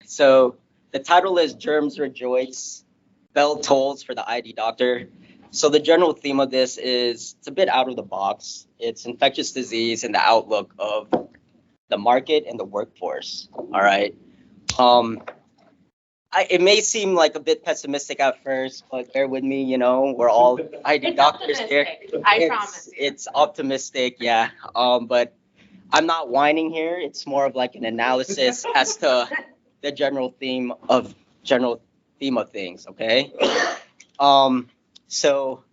So the title is Germs Rejoice, Bell Tolls for the ID Doctor. So the general theme of this is it's a bit out of the box. It's infectious disease and the outlook of the market and the workforce. All right. Um, it may seem like a bit pessimistic at first, but bear with me. We're all ID doctors here. I promise you. It's optimistic, yeah. But I'm not whining here. It's more of like an analysis as to the general theme of things. Okay. So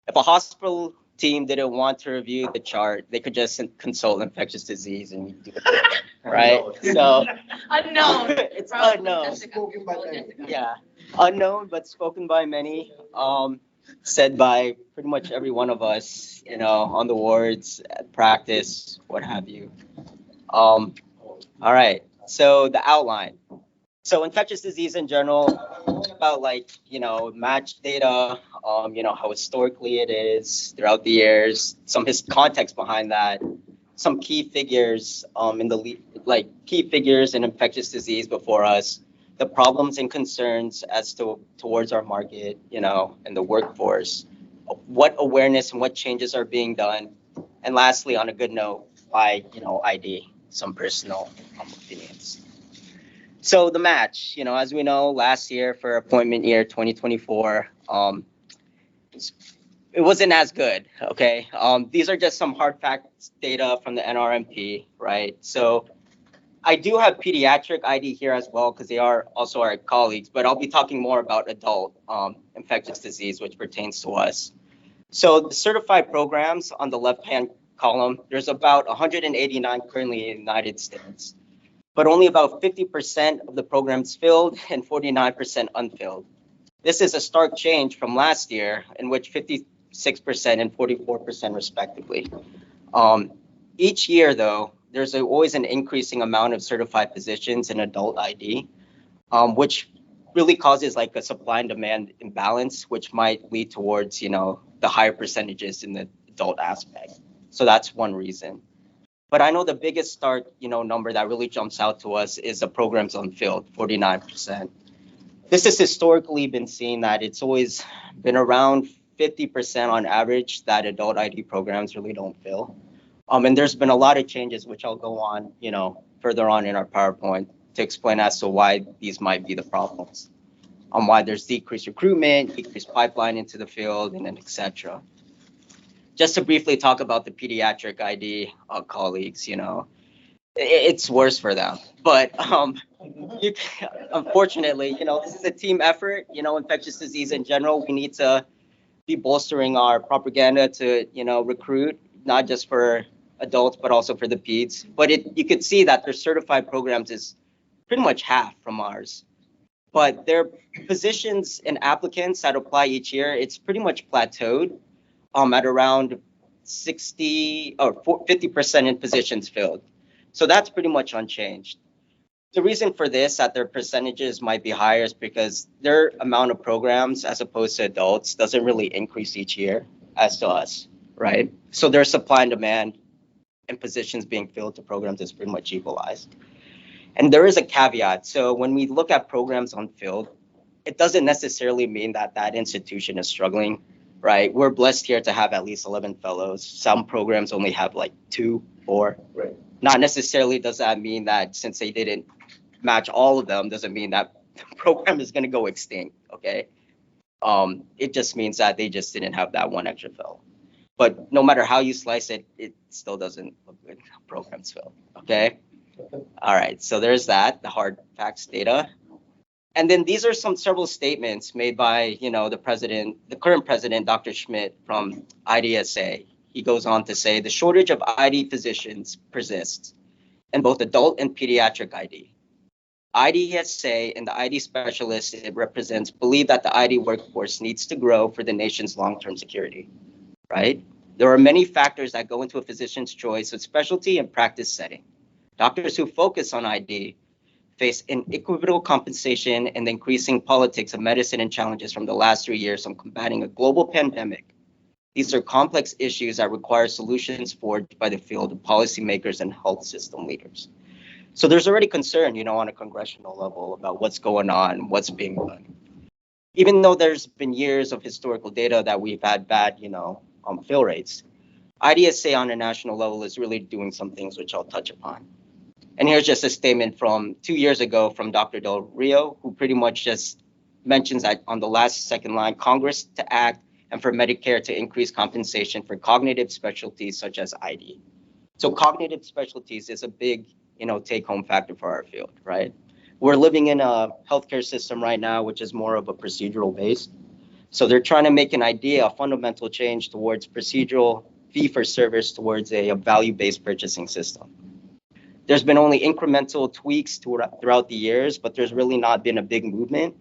if a hospital team didn't want to review the chart, they could just consult infectious disease and we do it, right? So Unknown. it's unknown. Jessica. Yeah, unknown but spoken by many. Said by pretty much every one of us, on the wards, at practice, what have you. All right. So the outline. So infectious disease in general, about match data, how historically it is throughout the years, some his context behind that, some key figures key figures in infectious disease before us, the problems and concerns as to towards our market, and the workforce, what awareness and what changes are being done, and lastly, on a good note, by ID, some personal opinions. So the match, as we know, last year for appointment year 2024, it wasn't as good. Okay, these are just some hard facts data from the NRMP, right? So I do have pediatric ID here as well because they are also our colleagues, but I'll be talking more about adult infectious disease, which pertains to us. So the certified programs on the left-hand column, there's about 189 currently in the United States, but only about 50% of the programs filled and 49% unfilled. This is a stark change from last year, in which 56% and 44% respectively. Each year, though, there's always an increasing amount of certified physicians in adult ID, which really causes like a supply and demand imbalance, which might lead towards, the higher percentages in the adult aspect. So that's one reason. But I know the biggest start, number that really jumps out to us is the programs unfilled, 49%. This has historically been seen that it's always been around 50% on average that adult ID programs really don't fill. And there's been a lot of changes, which I'll go on, further on in our PowerPoint to explain as to why these might be the problems, on why there's decreased recruitment, decreased pipeline into the field, and then et cetera. Just to briefly talk about the pediatric ID colleagues, it's worse for them. But unfortunately, this is a team effort. Infectious disease in general, we need to be bolstering our propaganda to, recruit, not just for adults, but also for the peds. But you could see that their certified programs is pretty much half from ours. But their positions and applicants that apply each year, it's pretty much plateaued at around 60 or 50% in positions filled. So that's pretty much unchanged. The reason for this, that their percentages might be higher, is because their amount of programs as opposed to adults doesn't really increase each year as to us, right? So their supply and demand and positions being filled to programs is pretty much equalized. And there is a caveat. So when we look at programs unfilled, it doesn't necessarily mean that that institution is struggling, right? We're blessed here to have at least 11 fellows. Some programs only have like 2, 4. Right. Not necessarily does that mean that since they didn't match all of them, doesn't mean that the program is going to go extinct, okay? It just means that they just didn't have that one extra fellow. But no matter how you slice it, it still doesn't look good. Programs fill, okay? All right, so there's that, the hard facts data. And then these are several statements made by, the current president, Dr. Schmidt from IDSA. He goes on to say, the shortage of ID physicians persists in both adult and pediatric ID. IDSA and the ID specialists it represents believe that the ID workforce needs to grow for the nation's long-term security, right? There are many factors that go into a physician's choice of specialty and practice setting. Doctors who focus on ID face inequitable compensation and the increasing politics of medicine and challenges from the last 3 years on combating a global pandemic. These are complex issues that require solutions forged by the field of policymakers and health system leaders. So there's already concern, on a congressional level about what's going on, what's being done. Even though there's been years of historical data that we've had bad, fill rates, IDSA on a national level is really doing some things which I'll touch upon. And here's just a statement from 2 years ago from Dr. Del Rio, who pretty much just mentions that on the last second line, Congress to act and for Medicare to increase compensation for cognitive specialties such as ID. So cognitive specialties is a big, take-home factor for our field, right? We're living in a healthcare system right now, which is more of a procedural based. So they're trying to make a fundamental change towards procedural fee-for-service towards a value-based purchasing system. There's been only incremental tweaks throughout the years, but there's really not been a big movement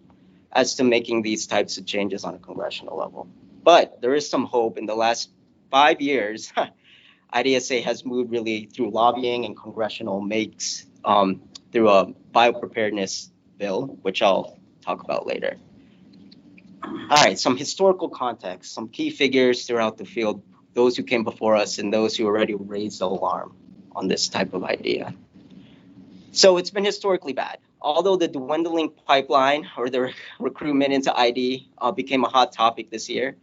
as to making these types of changes on a congressional level. But there is some hope. In the last 5 years, IDSA has moved really through lobbying and congressional makes through a biopreparedness bill, which I'll talk about later. All right, some historical context, some key figures throughout the field, those who came before us and those who already raised the alarm on this type of idea. So it's been historically bad. Although the dwindling pipeline or the recruitment into ID became a hot topic this year,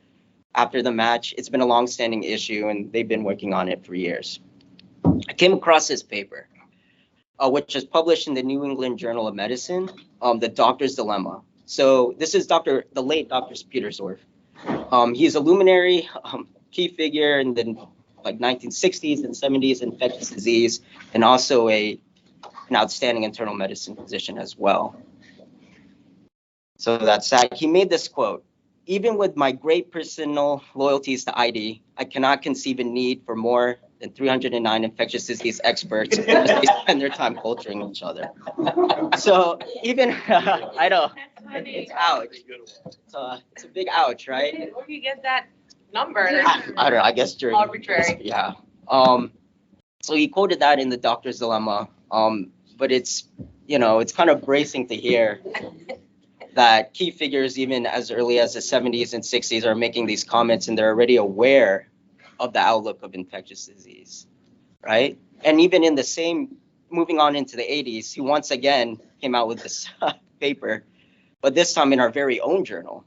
after the match, it's been a long-standing issue and they've been working on it for years. I came across this paper, which is published in the New England Journal of Medicine, The Doctor's Dilemma. So this is the late Dr. Petersdorf. He's a luminary key figure in the 1960s and 70s infectious disease, and also an outstanding internal medicine physician as well. So that's that. He made this quote: "Even with my great personal loyalties to ID, I cannot conceive a need for more than 309 infectious disease experts as they spend their time culturing each other." So even, I know, it's ouch. It's a big ouch, right? Where do you get that number? I don't know, I guess during Arbitrary. Yeah. So he quoted that in the Doctor's Dilemma. But it's kind of bracing to hear that key figures, even as early as the 70s and 60s, are making these comments and they're already aware of the outlook of infectious disease, right? And even in the same, moving on into the 80s, he once again came out with this paper, but this time in our very own journal,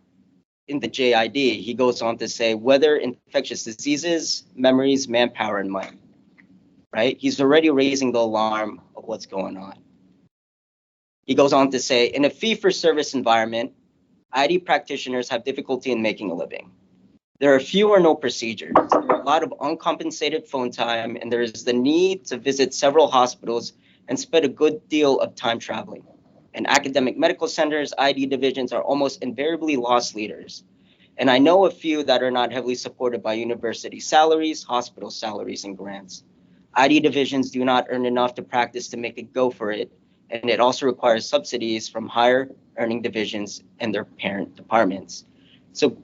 in the JID, he goes on to say, whether infectious diseases, memories, manpower, and money, right? He's already raising the alarm of what's going on. He goes on to say, in a fee-for-service environment, ID practitioners have difficulty in making a living. There are few or no procedures. There are a lot of uncompensated phone time, and there is the need to visit several hospitals and spend a good deal of time traveling. In academic medical centers, ID divisions are almost invariably loss leaders. And I know a few that are not heavily supported by university salaries, hospital salaries, and grants. ID divisions do not earn enough to practice to make a go for it, and it also requires subsidies from higher earning divisions and their parent departments. So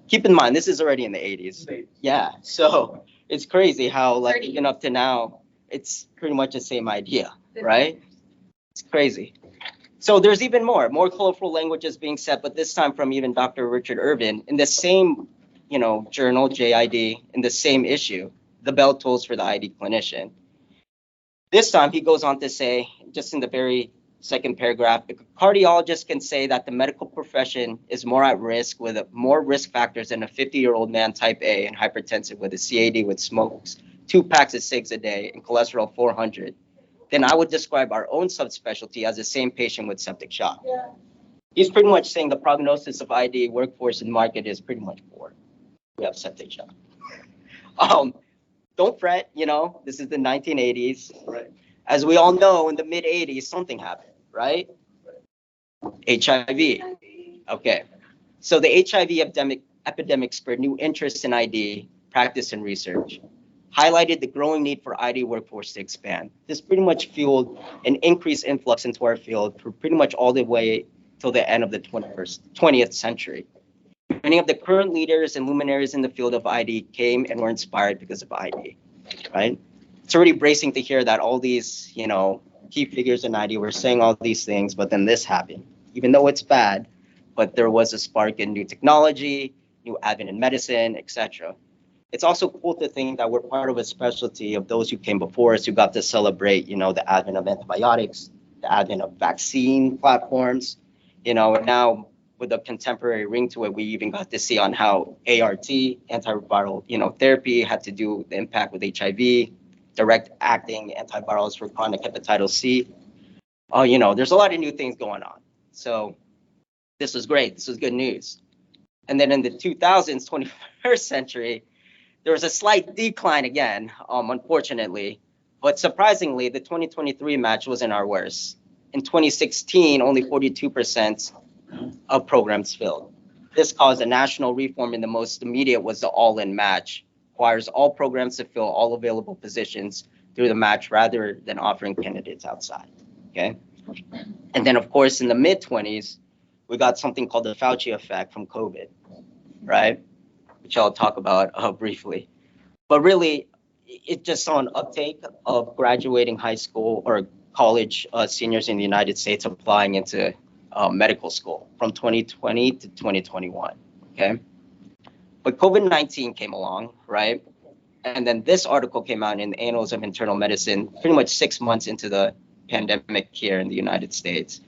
keep in mind, this is already in the 80s. Yeah, so it's crazy how even up to now, it's pretty much the same idea, right? It's crazy. So there's even more colorful languages being said, but this time from even Dr. Richard Irvin in the same, journal, JID, in the same issue, the bell tolls for the ID clinician. This time he goes on to say, just in the very second paragraph, a cardiologist can say that the medical profession is more at risk with more risk factors than a 50-year-old man type A and hypertensive with a CAD with smokes 2 packs of cigs a day and cholesterol 400. Then I would describe our own subspecialty as the same patient with septic shock. Yeah. He's pretty much saying the prognosis of ID workforce and market is pretty much poor. We have septic shock. Don't fret, this is the 1980s. Right. As we all know, in the mid 80s, something happened, right? HIV. Okay. So the HIV epidemic spurred new interest in ID, practice, and research, highlighted the growing need for ID workforce to expand. This pretty much fueled an increased influx into our field for pretty much all the way till the end of the 20th century. Many of the current leaders and luminaries in the field of ID came and were inspired because of ID, right? It's already bracing to hear that all these, key figures in ID were saying all these things, but then this happened. Even though it's bad, but there was a spark in new technology, new advent in medicine, etc. it's also cool to think that we're part of a specialty of those who came before us who got to celebrate, the advent of antibiotics, the advent of vaccine platforms, and now with a contemporary ring to it, we even got to see on how ART, antiviral, therapy had to do with the impact with HIV, direct acting antivirals for chronic hepatitis C. There's a lot of new things going on. So this was great. This was good news. And then in the 2000s, 21st century, there was a slight decline again, unfortunately. But surprisingly, the 2023 match wasn't our worst. In 2016, only 42% of programs filled. This caused a national reform, and the most immediate was the all-in match. Requires all programs to fill all available positions through the match rather than offering candidates outside. Okay. And then, of course, in the mid-20s, we got something called the Fauci effect from COVID, right? Which I'll talk about briefly. But really, it just saw an uptake of graduating high school or college seniors in the United States applying into medical school from 2020 to 2021, okay? But COVID-19 came along, right? And then this article came out in the Annals of Internal Medicine, pretty much 6 months into the pandemic here in the United States.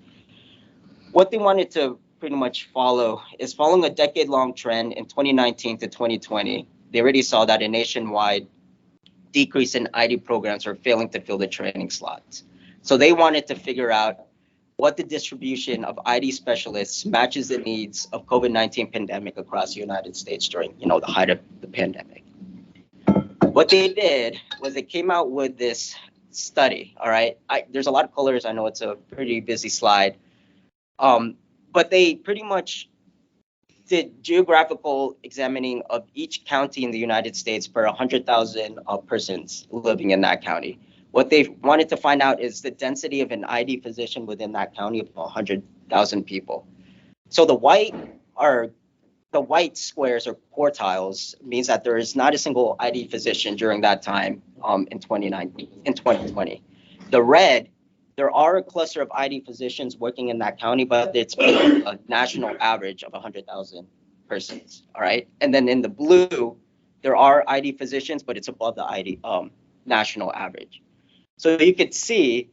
What they wanted to pretty much follow is following a decade-long trend in 2019 to 2020. They already saw that a nationwide decrease in ID programs were failing to fill the training slots. So they wanted to figure out what the distribution of ID specialists matches the needs of COVID-19 pandemic across the United States during, the height of the pandemic. What they did was they came out with this study, all right? There's a lot of colors. I know it's a pretty busy slide. But they pretty much did geographical examining of each county in the United States per 100,000 persons living in that county. What they wanted to find out is the density of an ID physician within that county of 100,000 people. So the white squares or quartiles means that there is not a single ID physician during that time in 2020. The red, there are a cluster of ID physicians working in that county, but it's a national average of 100,000 persons, all right? And then in the blue, there are ID physicians, but it's above the ID national average. So you could see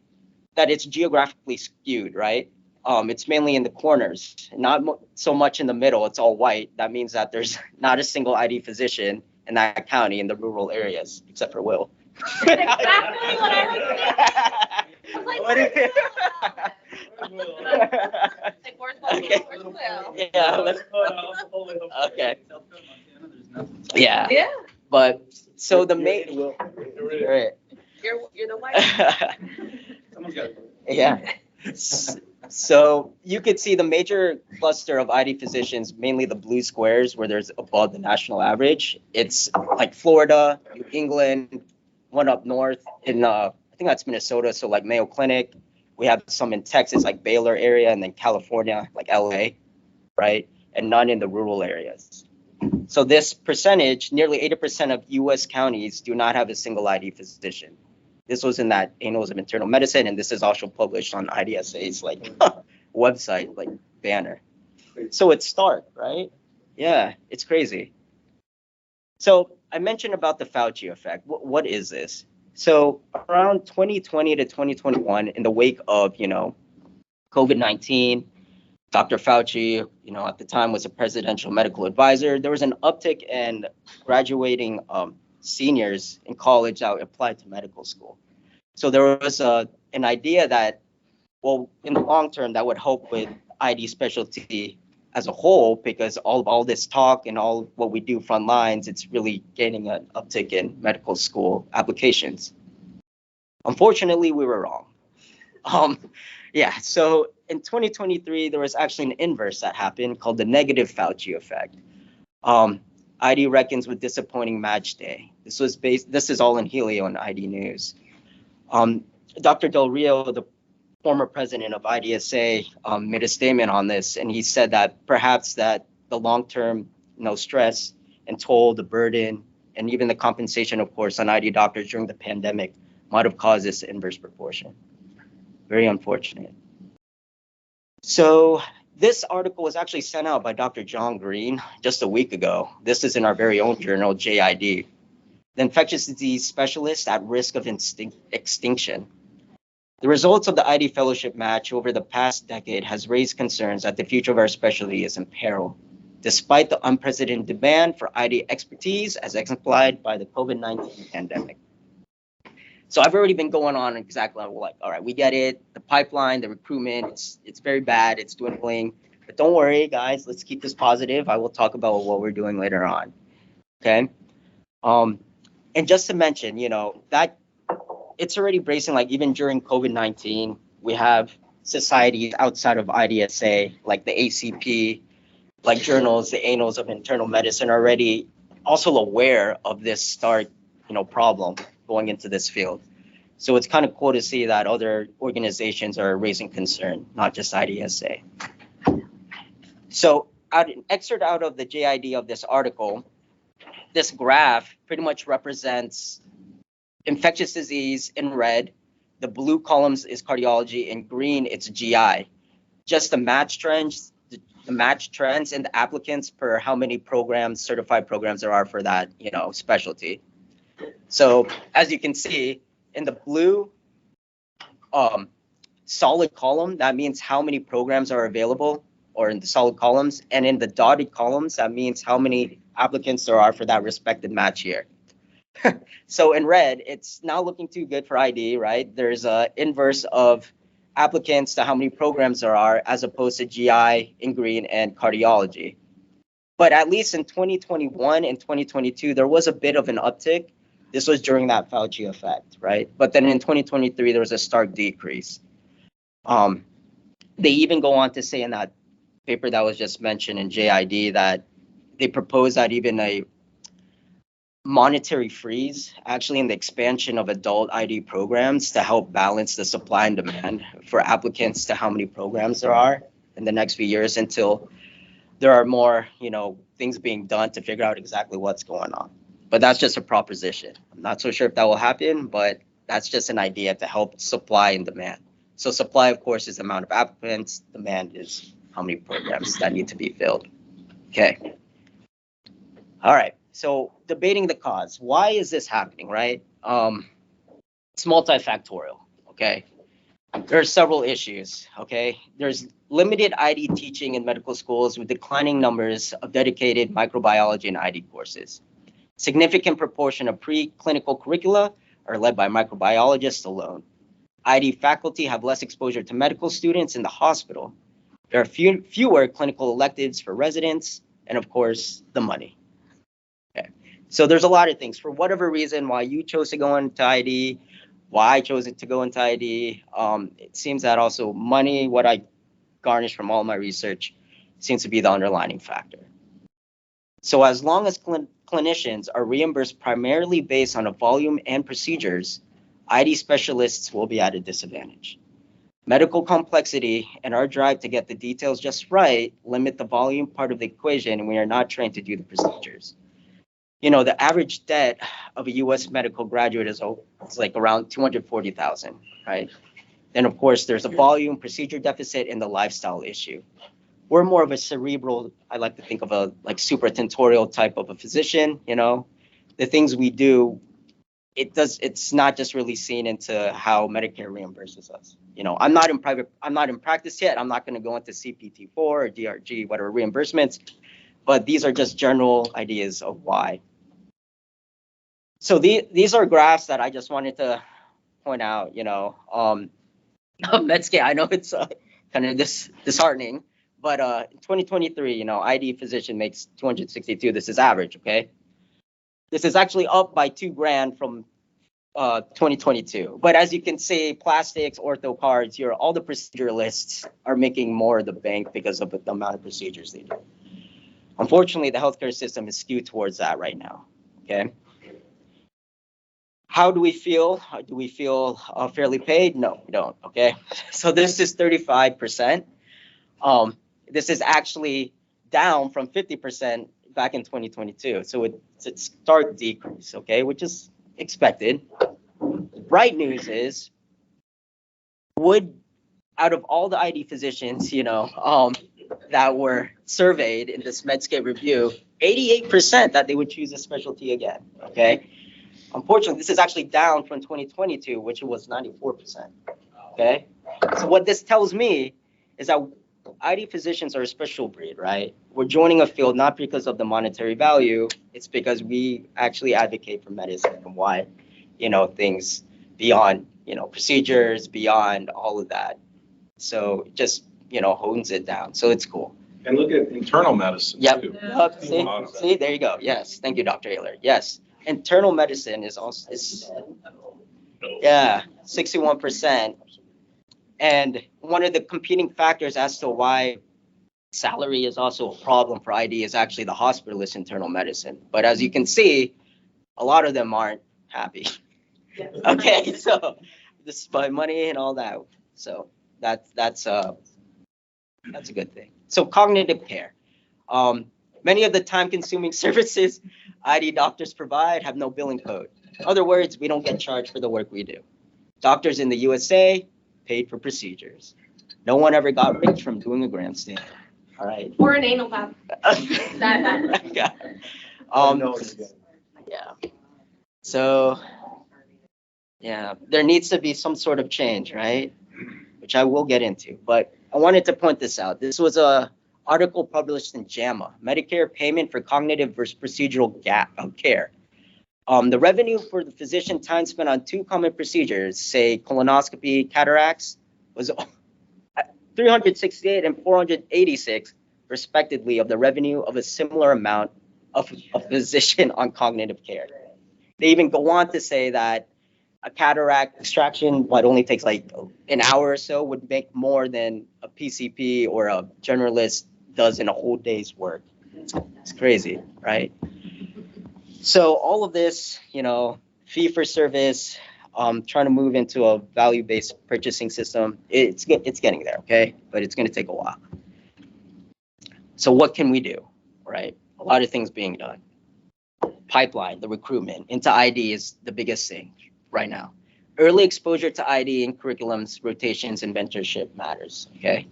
that it's geographically skewed, right? It's mainly in the corners, not so much in the middle. It's all white. That means that there's not a single ID physician in that county in the rural areas, except for Will. That's exactly what I was thinking. I was like, where's Will? Okay. Where's Will? Yeah. Okay. Yeah. Yeah. But so the main. Right. You're the white. Someone's got it. Yeah. So you could see the major cluster of ID physicians, mainly the blue squares where there's above the national average. It's like Florida, New England, one up north in I think that's Minnesota, so like Mayo Clinic. We have some in Texas, like Baylor area, and then California, like LA, right? And none in the rural areas. So this percentage, nearly 80% of US counties do not have a single ID physician. This was in that Annals of Internal Medicine, and this is also published on IDSA's website, like banner. So it's stark, right? Yeah, it's crazy. So I mentioned about the Fauci effect. What is this? So around 2020 to 2021, in the wake of, COVID-19, Dr. Fauci, at the time was a presidential medical advisor. There was an uptick in graduating seniors in college that applied to medical school. So there was an idea that, well, in the long term, that would help with ID specialty as a whole, because all this talk and all what we do front lines, it's really gaining an uptick in medical school applications. Unfortunately, we were wrong. So in 2023, there was actually an inverse that happened called the negative Fauci effect. ID reckons with disappointing match day. This is all in Helio and ID News. Dr. Del Rio, the former president of IDSA, made a statement on this, and he said that perhaps that the long-term, stress and toll, the burden, and even the compensation, of course, on ID doctors during the pandemic might have caused this inverse proportion. Very unfortunate. So This article was actually sent out by Dr. John Green just a week ago. This is in our very own journal, JID, the infectious disease specialist at risk of extinction. The results of the ID fellowship match over the past decade has raised concerns that the future of our specialty is in peril, despite the unprecedented demand for ID expertise as exemplified by the COVID-19 pandemic. So I've already been going on exactly like, all right, we get it. The pipeline, the recruitment, it's very bad. It's dwindling. But don't worry, guys. Let's keep this positive. I will talk about what we're doing later on. Okay. And just to mention, that it's already bracing. Like even during COVID-19, we have societies outside of IDSA, like the ACP, like journals, the Annals of Internal Medicine, are already also aware of this problem going into this field. So it's kind of cool to see that other organizations are raising concern, not just IDSA. So an excerpt out of the JID of this article, this graph pretty much represents infectious disease in red. The blue columns is cardiology, in green it's GI. Just the match trends and the applicants per how many programs, certified programs there are for that, specialty. So as you can see, in the blue solid column, that means how many programs are available, or in the solid columns, and in the dotted columns, that means how many applicants there are for that respective match year. So in red, it's not looking too good for ID, right? There's an inverse of applicants to how many programs there are, as opposed to GI in green and cardiology. But at least in 2021 and 2022, there was a bit of an uptick. This was during that Fauci effect, right? But then in 2023, there was a stark decrease. They even go on to say in that paper that was just mentioned in JID that they propose that even a monetary freeze actually in the expansion of adult ID programs to help balance the supply and demand for applicants to how many programs there are in the next few years, until there are more, things being done to figure out exactly what's going on. But that's just a proposition. I'm not so sure if that will happen, but that's just an idea to help supply and demand. So supply, of course, is the amount of applicants. Demand is how many programs that need to be filled. Okay. All right. So debating the cause. Why is this happening, right? It's multifactorial, okay? There are several issues, okay? There's limited ID teaching in medical schools with declining numbers of dedicated microbiology and ID courses. Significant proportion of preclinical curricula are led by microbiologists alone. ID faculty have less exposure to medical students in the hospital. There are fewer clinical electives for residents, and of course, the money. Okay. So there's a lot of things. For whatever reason, why you chose to go into ID, why I chose to go into ID, it seems that also money, what I garnished from all my research, seems to be the underlying factor. So as long as clinicians are reimbursed primarily based on a volume and procedures, ID specialists will be at a disadvantage. Medical complexity and our drive to get the details just right limit the volume part of the equation, and we are not trained to do the procedures. The average debt of a U.S. medical graduate is like around 240,000, right? Then, of course, there's a volume, procedure deficit, and the lifestyle issue. We're more of a cerebral, I like to think of a supratentorial type of a physician, The things we do, it's not just really seen into how Medicare reimburses us. I'm not in practice yet. I'm not going to go into CPT-4 or DRG, whatever reimbursements, but these are just general ideas of why. So these are graphs that I just wanted to point out, Medscape, I know it's kind of disheartening, but in 2023, ID physician makes 262. This is average, okay? This is actually up by $2,000 from 2022. But as you can see, plastics, ortho cards, all the proceduralists are making more of the bank because of the amount of procedures they do. Unfortunately, the healthcare system is skewed towards that right now, okay? How do we feel? Do we feel fairly paid? No, we don't, okay? So this is 35%. This is actually down from 50% back in 2022. So it's a stark decrease, okay, which is expected. Bright news is, out of all the ID physicians, that were surveyed in this Medscape review, 88% that they would choose a specialty again, okay? Unfortunately, this is actually down from 2022, which was 94%, okay? So what this tells me is that ID physicians are a special breed, right? We're joining a field not because of the monetary value, it's because we actually advocate for medicine and why, things beyond, procedures, beyond all of that. So just, hones it down. So it's cool. And look at internal medicine too. Yep. See, there you go. Yes. Thank you, Dr. Ayler. Yes. Internal medicine is also, 61%. And one of the competing factors as to why salary is also a problem for ID is actually the hospitalist internal medicine. But as you can see, a lot of them aren't happy. Okay, so despite money and all that, so that's a good thing. So cognitive care. Many of the time-consuming services ID doctors provide have no billing code. In other words, we don't get charged for the work we do. Doctors in the USA paid for procedures. No one ever got rich from doing a grandstand. All right. Or an anal pap. Yeah. Yeah. So, yeah, there needs to be some sort of change, right? Which I will get into. But I wanted to point this out. This was a article published in JAMA, Medicare payment for cognitive versus procedural gap of care. The revenue for the physician time spent on two common procedures, say colonoscopy, cataracts, was 368 and 486, respectively, of the revenue of a similar amount of a physician on cognitive care. They even go on to say that a cataract extraction, what only takes like an hour or so, would make more than a PCP or a generalist does in a whole day's work. It's crazy, right? So all of this, fee for service, trying to move into a value-based purchasing system, it's getting there, okay? But it's going to take a while. So what can we do, right? A lot of things being done. Pipeline, the recruitment into ID is the biggest thing right now. Early exposure to ID in curriculums, rotations, and mentorship matters, okay?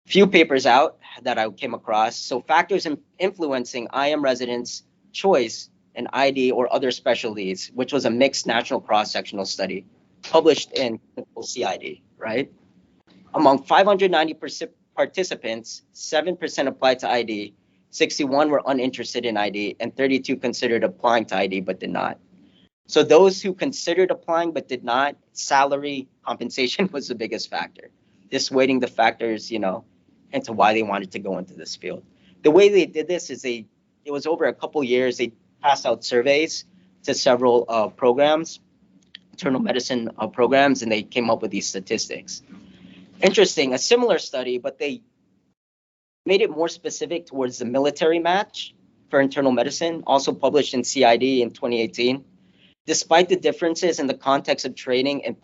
Few papers out that I came across. So factors influencing IM residents' choice in ID or other specialties, which was a mixed national cross-sectional study published in CID, right? Among 590 participants, 7% applied to ID, 61 were uninterested in ID, and 32 considered applying to ID but did not. So those who considered applying but did not, salary compensation was the biggest factor. Dissuading the factors, into why they wanted to go into this field. The way they did this is it was over a couple years, they passed out surveys to several programs, internal medicine programs, and they came up with these statistics. Interesting, a similar study, but they made it more specific towards the military match for internal medicine, also published in CID in 2018. Despite the differences in the context of training and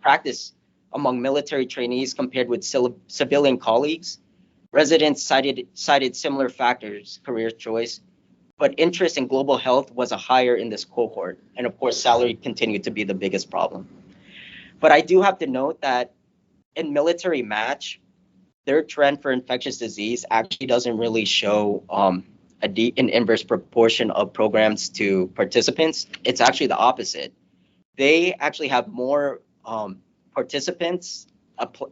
practice among military trainees compared with civilian colleagues, residents cited similar factors, career choice, but interest in global health was higher in this cohort. And of course, salary continued to be the biggest problem. But I do have to note that in military match, their trend for infectious disease actually doesn't really show an inverse proportion of programs to participants. It's actually the opposite. They actually have more participants,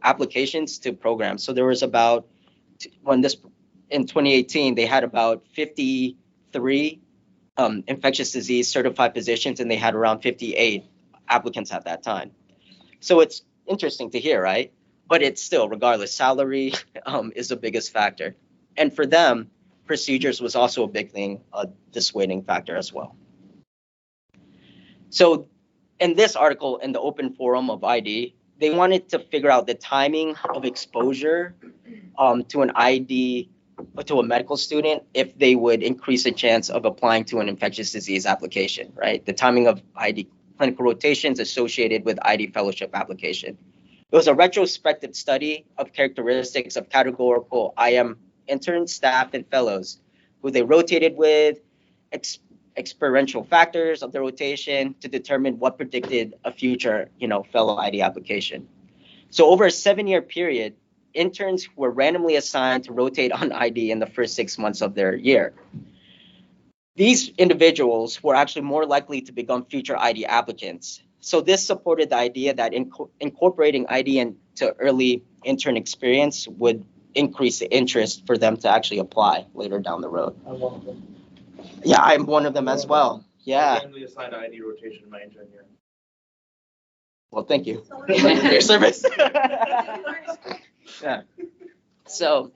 applications to programs. So there was about, in 2018, they had about 53 infectious disease certified physicians, and they had around 58 applicants at that time. So it's interesting to hear, right? But it's still, regardless, salary is the biggest factor. And for them, procedures was also a big thing, a dissuading factor as well. So in this article, in the open forum of ID, they wanted to figure out the timing of exposure to an ID, to a medical student, if they would increase the chance of applying to an infectious disease application, right? The timing of ID clinical rotations associated with ID fellowship application. It was a retrospective study of characteristics of categorical IM interns, staff, and fellows who they rotated with, experiential factors of the rotation to determine what predicted a future, fellow ID application. So over a 7-year period, interns were randomly assigned to rotate on ID in the first 6 months of their year. These individuals were actually more likely to become future ID applicants. So this supported the idea that incorporating ID into early intern experience would increase the interest for them to actually apply later down the road. I'm one of them. Yeah, I'm one of them as well. Yeah. Randomly assigned ID rotation in my intern year. Well, thank you for your service. Yeah. So,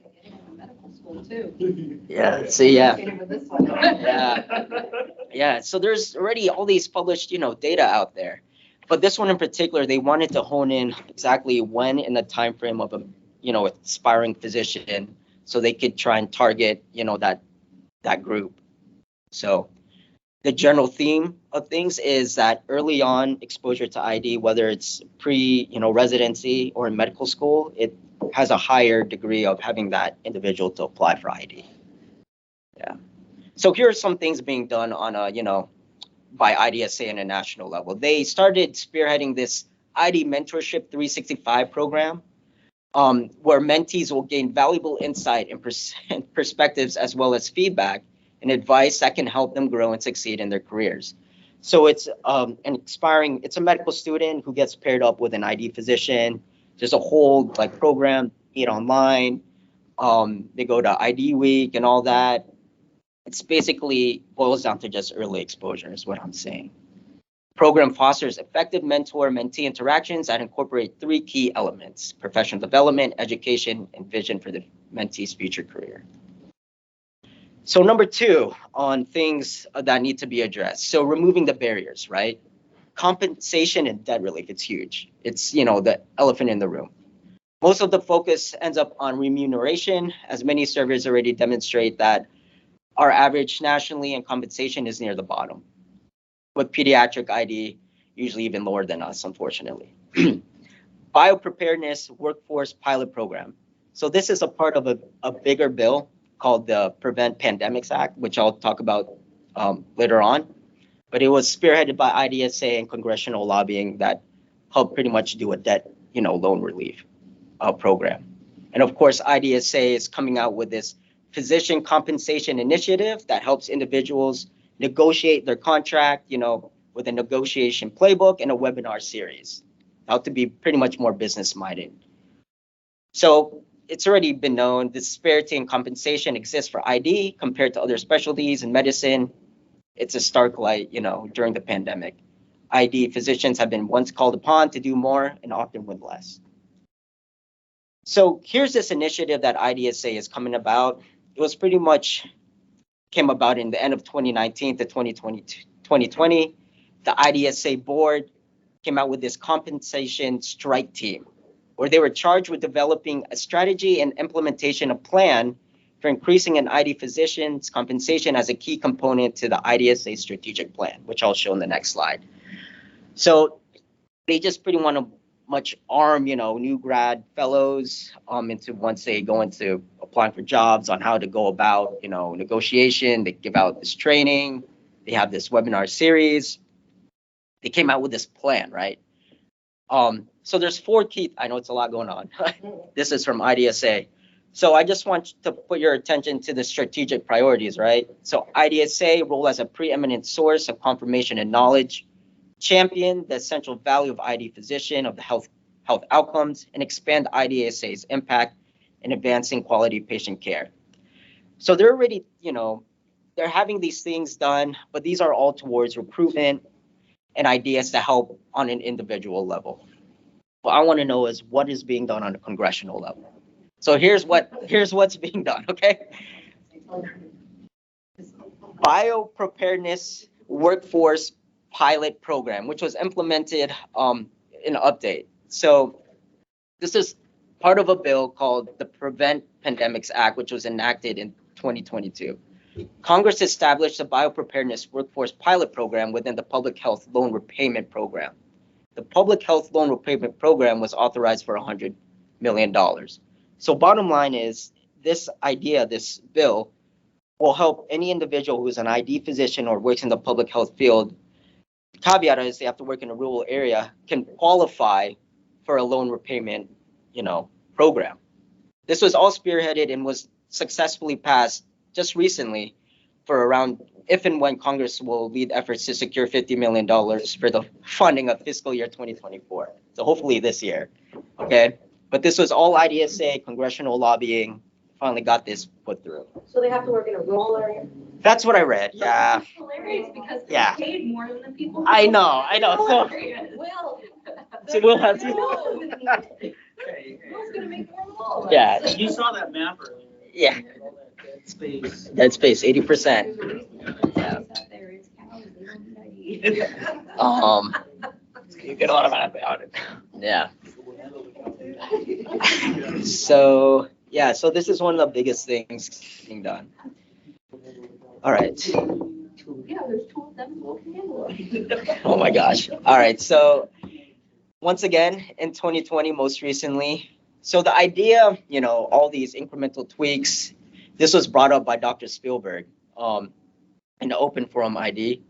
Medical school too. yeah, see, yeah. With this one. Yeah. Yeah, so there's already all these published, data out there. But this one in particular, they wanted to hone in exactly when in the time frame of a, aspiring physician, so they could try and target, that group. So the general theme of things is that early on exposure to ID, whether it's residency or in medical school, it has a higher degree of having that individual to apply for ID. Yeah. So here are some things being done on a, by IDSA on a national level. They started spearheading this ID Mentorship 365 program, where mentees will gain valuable insight and perspectives, as well as feedback and advice that can help them grow and succeed in their careers. So it's it's a medical student who gets paired up with an ID physician. There's a whole program, meet online. They go to ID week and all that. It's basically boils down to just early exposure is what I'm saying. Program fosters effective mentor-mentee interactions that incorporate 3 key elements: professional development, education, and vision for the mentee's future career. So number 2 on things that need to be addressed. So removing the barriers, right? Compensation and debt relief, it's huge. It's, the elephant in the room. Most of the focus ends up on remuneration, as many surveys already demonstrate that our average nationally and compensation is near the bottom, with pediatric ID usually even lower than us, unfortunately. Biopreparedness Workforce Pilot Program. So this is a part of a bigger bill called the Prevent Pandemics Act, which I'll talk about later on. But it was spearheaded by IDSA and congressional lobbying that helped pretty much do a debt, loan relief program. And of course, IDSA is coming out with this physician compensation initiative that helps individuals negotiate their contract, with a negotiation playbook and a webinar series, how to be pretty much more business minded. So it's already been known the disparity in compensation exists for ID compared to other specialties in medicine. It's a stark light, during the pandemic. ID physicians have been once called upon to do more and often with less. So here's this initiative that IDSA is coming about. It was pretty much came about in the end of 2019 to 2020. The IDSA board came out with this compensation strike team, where they were charged with developing a strategy and implementation of plan for increasing an ID physician's compensation as a key component to the IDSA strategic plan, which I'll show in the next slide. So they just pretty want to much arm, new grad fellows into once they go into applying for jobs on how to go about, negotiation. They give out this training. They have this webinar series. They came out with this plan, right? So there's 4 key, I know it's a lot going on. This is from IDSA. So I just want to put your attention to the strategic priorities, right? So IDSA role as a preeminent source of confirmation and knowledge, champion the essential value of ID physician of the health outcomes, and expand IDSA's impact in advancing quality patient care. So they're already, they're having these things done, but these are all towards recruitment and ideas to help on an individual level. What I want to know is what is being done on a congressional level. So here's what's being done, okay? Biopreparedness Workforce Pilot Program, which was implemented in an update. So this is part of a bill called the Prevent Pandemics Act, which was enacted in 2022. Congress established the Biopreparedness Workforce Pilot Program within the Public Health Loan Repayment Program. The Public Health Loan Repayment Program was authorized for $100 million. So bottom line is this idea, this bill, will help any individual who is an ID physician or works in the public health field. The caveat is they have to work in a rural area, can qualify for a loan repayment, program. This was all spearheaded and was successfully passed just recently for around if and when Congress will lead efforts to secure $50 million for the funding of fiscal year 2024. So hopefully this year, okay? But this was all IDSA, congressional lobbying, finally got this put through. So they have to work in a role area? That's what I read, yeah. That's hilarious because they Yeah. paid more than the people. I know. So, Will. So Will has to- Will's gonna make more roles. Yeah. You saw that map earlier. Yeah. All that dead space. Dead space, 80%. There's a reason Yeah. there is cows, they don't need ID. You get a lot about it. Yeah. So yeah, so this is one of the biggest things being done. All right. Yeah, there's two of them, who can handle it. Oh my gosh. All right. So once again, in 2020, most recently, so the idea, all these incremental tweaks, this was brought up by Dr. Spielberg in the open forum ID.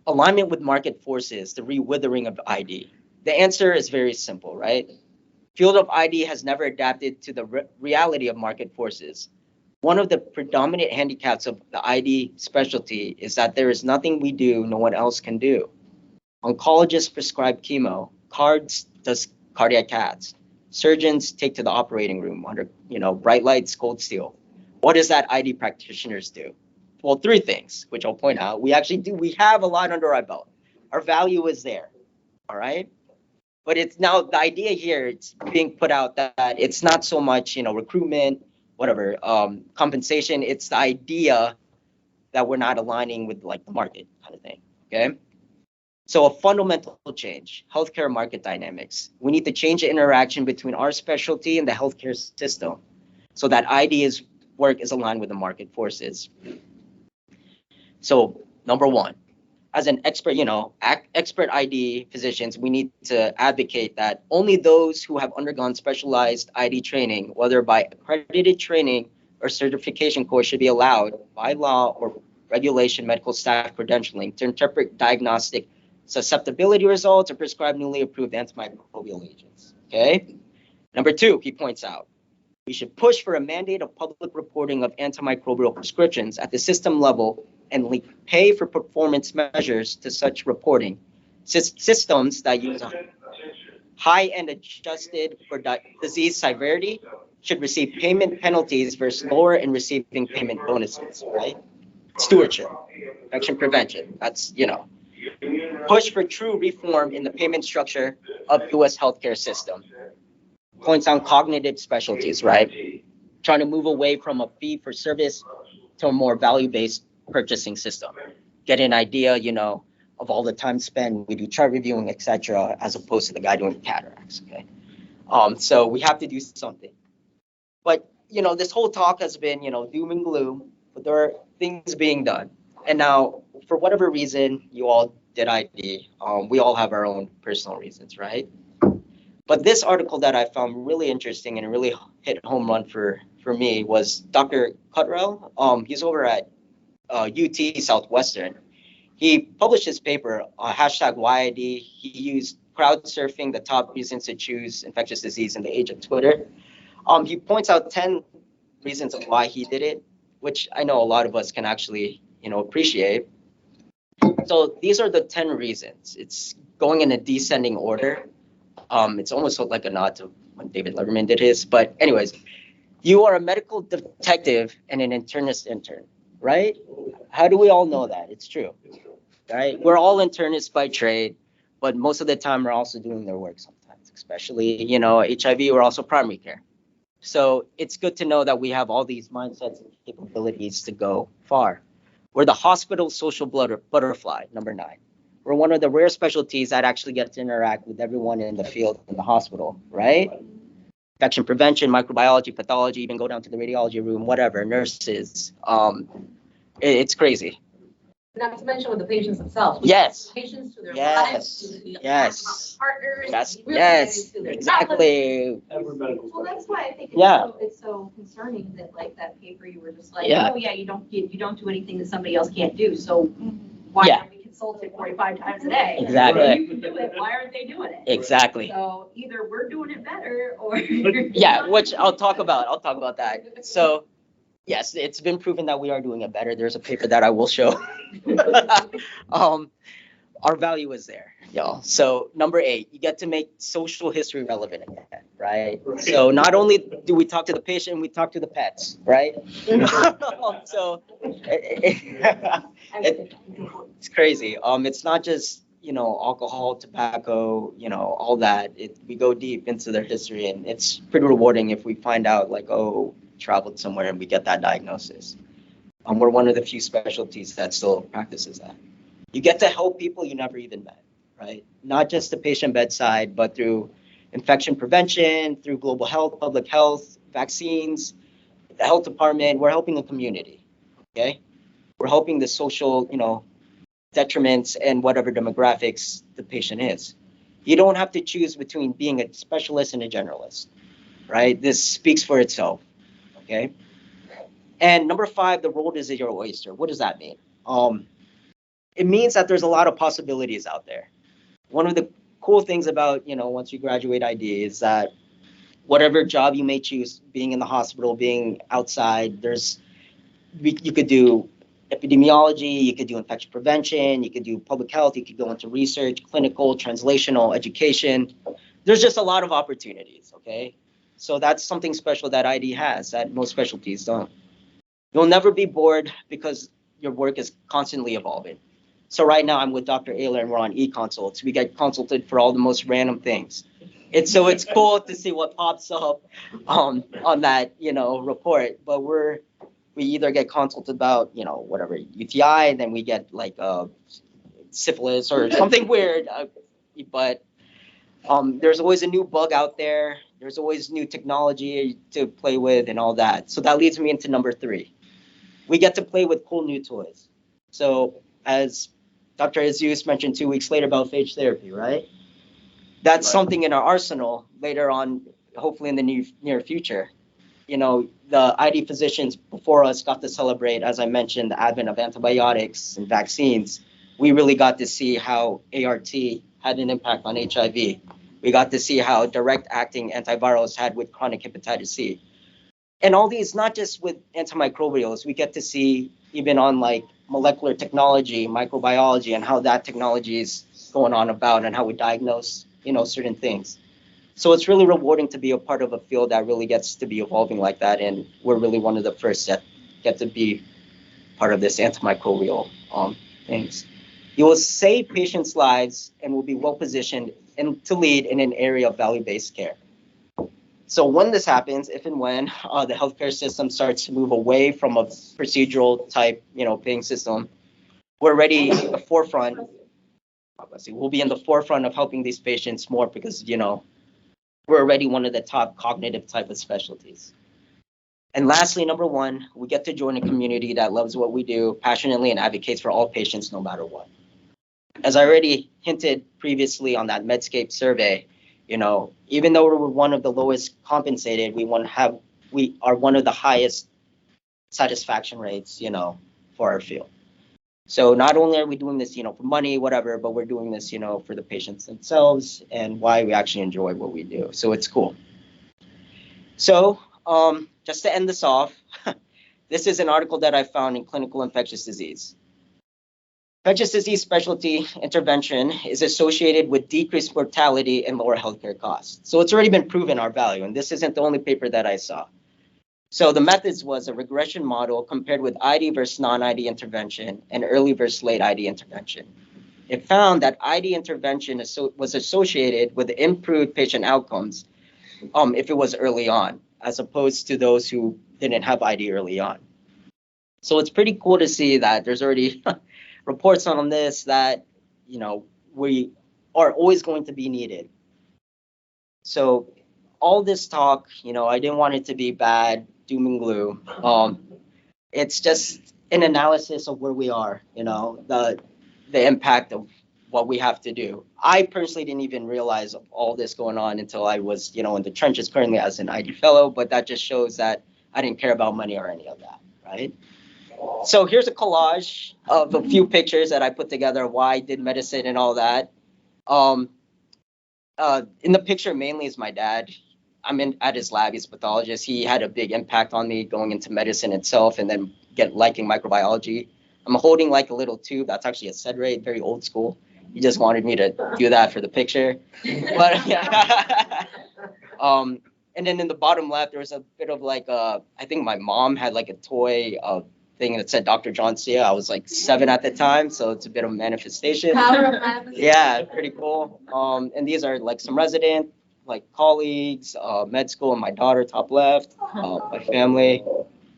Alignment with market forces, the re-withering of ID. The answer is very simple, right? Field of ID has never adapted to the reality of market forces. One of the predominant handicaps of the ID specialty is that there is nothing we do no one else can do. Oncologists prescribe chemo, cards does cardiac caths, surgeons take to the operating room under, bright lights, cold steel. What does that ID practitioners do? Well, three things, which I'll point out. We have a lot under our belt. Our value is there, all right? But it's now the idea here, it's being put out that it's not so much, recruitment, whatever, compensation. It's the idea that we're not aligning with like the market kind of thing, okay? So a fundamental change, healthcare market dynamics. We need to change the interaction between our specialty and the healthcare system so that ID's work is aligned with the market forces. So number one, as an expert, expert ID physicians, we need to advocate that only those who have undergone specialized ID training, whether by accredited training or certification course, should be allowed by law or regulation medical staff credentialing to interpret diagnostic susceptibility results or prescribe newly approved antimicrobial agents, okay? Number two, he points out, we should push for a mandate of public reporting of antimicrobial prescriptions at the system level and link pay for performance measures to such reporting. Systems that use high-end adjusted for disease severity should receive payment penalties versus lower and receiving payment bonuses, right? Stewardship, infection prevention, that's, push for true reform in the payment structure of U.S. healthcare system. Points on cognitive specialties, right? Trying to move away from a fee for service to a more value-based purchasing system. Get an idea, of all the time spent, we do chart reviewing, etc., as opposed to the guy doing cataracts, okay? So we have to do something. But, this whole talk has been, doom and gloom, but there are things being done. And now, for whatever reason, you all did ID. We all have our own personal reasons, right? But this article that I found really interesting and really hit home run for me was Dr. Cuttrell. He's over at UT Southwestern. He published his paper, hashtag YID. He used crowd surfing, the top reasons to choose infectious disease in the age of Twitter. He points out 10 reasons of why he did it, which I know a lot of us can actually, appreciate. So these are the 10 reasons. It's going in a descending order. It's almost like a nod to when David Letterman did his. But anyways, you are a medical detective and an internist intern, right? How do we all know that? It's true, right? We're all internists by trade, but most of the time we're also doing their work sometimes, especially, HIV, we're also primary care. So it's good to know that we have all these mindsets and capabilities to go far. We're the hospital social butterfly, number 9. We're one of the rare specialties that actually get to interact with everyone in the field in the hospital, right? Infection prevention, microbiology, pathology, even go down to the radiology room, whatever, nurses. It's crazy. Not to mention with the patients themselves. Yes. Patients to their Yes. lives, to the Yes. partners. Yes. really Yes. getting to their Exactly. Every medical. Well, that's why I think Yeah. it's so concerning that like that paper you were just like, Yeah. oh yeah, you don't do anything that somebody else can't do. So why Yeah. aren't we considering consulted 45 times a day. Exactly. If you can do it, why aren't they doing it? Exactly. So either we're doing it better or. Yeah, which I'll talk about. I'll talk about that. So yes, it's been proven that we are doing it better. There's a paper that I will show. Our value is there, y'all. So number 8, you get to make social history relevant again, right? So not only do we talk to the patient, we talk to the pets, right? So it's crazy. It's not just alcohol, tobacco, all that. We go deep into their history, and it's pretty rewarding if we find out like, oh, traveled somewhere and we get that diagnosis. We're one of the few specialties that still practices that. You get to help people you never even met, right? Not just the patient bedside, but through infection prevention, through global health, public health, vaccines, the health department. We're helping the community, okay? We're helping the social, detriments and whatever demographics the patient is. You don't have to choose between being a specialist and a generalist, right? This speaks for itself, okay? And number 5, the world is your oyster. What does that mean? It means that there's a lot of possibilities out there. One of the cool things about, once you graduate ID is that whatever job you may choose, being in the hospital, being outside, you could do epidemiology, you could do infection prevention, you could do public health, you could go into research, clinical, translational, education. There's just a lot of opportunities, okay? So that's something special that ID has that most specialties don't. You'll never be bored because your work is constantly evolving. So right now I'm with Dr. Ayler and we're on e-consults. We get consulted for all the most random things. It's cool to see what pops up on that, report. But we either get consulted about, whatever, UTI, and then we get like syphilis or something weird. But there's always a new bug out there. There's always new technology to play with and all that. So that leads me into number 3. We get to play with cool new toys. So as Dr. Jesus mentioned 2 weeks later about phage therapy, right? That's something in our arsenal later on, hopefully in the near future. The ID physicians before us got to celebrate, as I mentioned, the advent of antibiotics and vaccines. We really got to see how ART had an impact on HIV. We got to see how direct acting antivirals had with chronic hepatitis C. And all these, not just with antimicrobials, we get to see even on like molecular technology, microbiology, and how that technology is going on about and how we diagnose, certain things. So it's really rewarding to be a part of a field that really gets to be evolving like that. And we're really one of the first that get to be part of this antimicrobial things. You will save patients' lives and will be well positioned and to lead in an area of value-based care. So when this happens, if and when the healthcare system starts to move away from a procedural type, paying system, we're already at the forefront. We'll be in the forefront of helping these patients more because, we're already one of the top cognitive type of specialties. And lastly, number 1, we get to join a community that loves what we do passionately and advocates for all patients no matter what. As I already hinted previously on that Medscape survey, even though we're one of the lowest compensated, we are one of the highest satisfaction rates, for our field. So not only are we doing this, for money, whatever, but we're doing this, for the patients themselves and why we actually enjoy what we do. So it's cool. So just to end this off, this is an article that I found in Clinical Infectious Disease. Infectious disease specialty intervention is associated with decreased mortality and lower healthcare costs. So it's already been proven our value, and this isn't the only paper that I saw. So the methods was a regression model compared with ID versus non-ID intervention and early versus late ID intervention. It found that ID intervention was associated with improved patient outcomes if it was early on, as opposed to those who didn't have ID early on. So it's pretty cool to see that there's already reports on this that, we are always going to be needed. So all this talk, I didn't want it to be bad, doom and gloom. It's just an analysis of where we are, the impact of what we have to do. I personally didn't even realize all this going on until I was, in the trenches currently as an ID fellow, but that just shows that I didn't care about money or any of that, right? So here's a collage of a few pictures that I put together, why I did medicine and all that. Um, in the picture mainly is my dad. I'm at his lab. He's a pathologist. He had a big impact on me going into medicine itself and then liking microbiology. I'm holding like a little tube. That's actually a Sedrate, very old school. He just wanted me to do that for the picture. But yeah. And then in the bottom left, there was a bit of like I think my mom had like a toy thing that said Dr. John Sia. I was like 7 at the time, so it's a bit of a manifestation. Yeah, pretty cool. And these are like some resident, like colleagues, med school, and my daughter, top left, my family.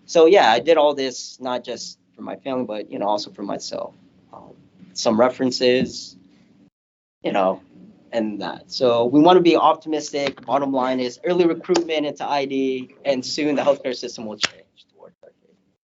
So yeah, I did all this not just for my family, but also for myself. Some references, you know, and that. So we want to be optimistic. Bottom line is early recruitment into ID, and soon the healthcare system will change.